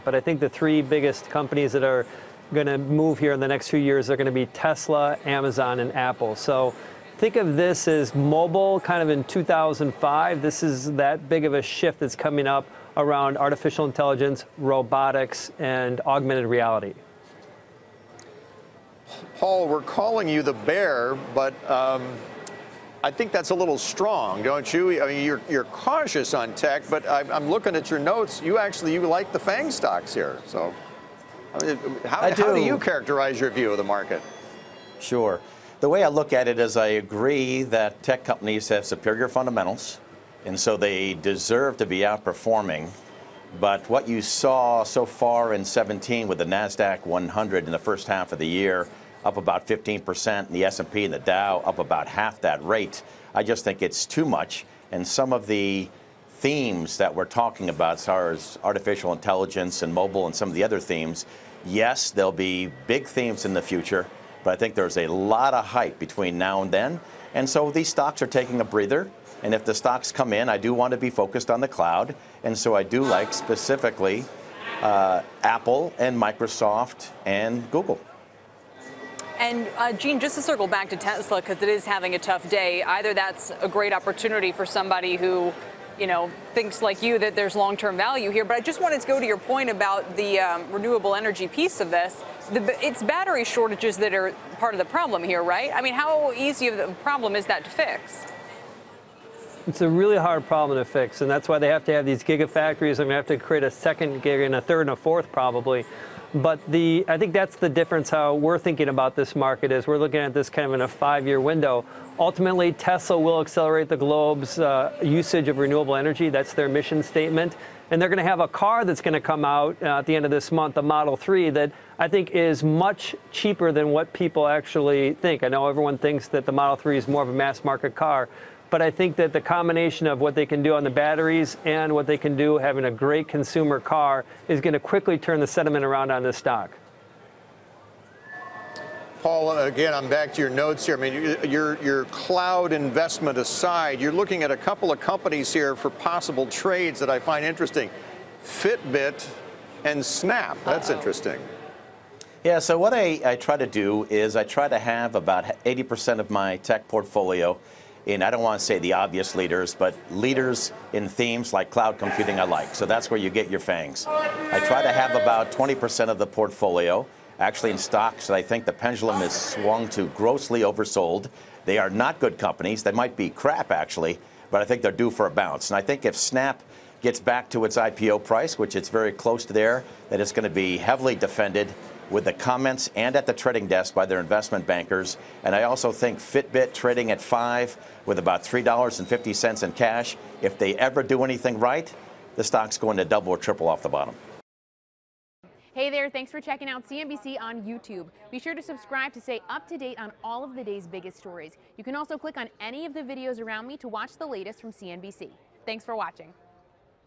But I think the three biggest companies that are going to move here in the next few years are going to be Tesla, Amazon, and Apple. So think of this as mobile kind of in 2005. This is that big of a shift that's coming up around artificial intelligence, robotics, and augmented reality. Paul, we're calling you the bear, but I think that's a little strong, don't you? I mean, you're cautious on tech, but I'm looking at your notes. You like the FANG stocks here. So how do you characterize your view of the market? Sure. The way I look at it is I agree that tech companies have superior fundamentals, and so they deserve to be outperforming. But what you saw so far in 17 with the NASDAQ 100 in the first half of the year, up about 15%, and the S&P and the Dow up about half that rate, I just think it's too much. And some of the themes that we're talking about, as far as artificial intelligence and mobile and some of the other themes, yes, there'll be big themes in the future, but I think there's a lot of hype between now and then. And so these stocks are taking a breather. And if the stocks come in, I do want to be focused on the cloud. And so I do like specifically Apple and Microsoft and Google. And Gene, just to circle back to Tesla, because it is having a tough day, either that's a great opportunity for somebody who, you know, thinks like you that there's long-term value here. But I just wanted to go to your point about the renewable energy piece of this. It's battery shortages that are part of the problem here, right? I mean, how easy of a problem is that to fix? It's a really hard problem to fix, and that's why they have to have these gigafactories. I'm going to have to create a second gig and a third and a fourth probably. But I think that's the difference how we're thinking about this market is we're looking at this kind of in a 5-year window. Ultimately, Tesla will accelerate the globe's usage of renewable energy. That's their mission statement. And they're going to have a car that's going to come out at the end of this month, the Model 3, that I think is much cheaper than what people actually think. I know everyone thinks that the Model 3 is more of a mass market car. But I think that the combination of what they can do on the batteries and what they can do having a great consumer car is going to quickly turn the sentiment around on this stock. Paul, again, I'm back to your notes here. I mean, your cloud investment aside, you're looking at a couple of companies here for possible trades that I find interesting. Fitbit and Snap. That's interesting. Yeah, so what I try to do is I try to have about 80% of my tech portfolio in, I don't want to say the obvious leaders, but leaders in themes like cloud computing I like. So that's where you get your FANGs. I try to have about 20% of the portfolio actually in stocks that I think the pendulum is swung to grossly oversold. They are not good companies. They might be crap, actually, but I think they're due for a bounce. And I think if Snap gets back to its IPO price, which it's very close to there, that it's going to be heavily defended with the comments and at the trading desk by their investment bankers. And I also think Fitbit trading at $5 with about $3.50 in cash. If they ever do anything right, the stock's going to double or triple off the bottom. Hey there, thanks for checking out CNBC on YouTube. Be sure to subscribe to stay up to date on all of the day's biggest stories. You can also click on any of the videos around me to watch the latest from CNBC. Thanks for watching.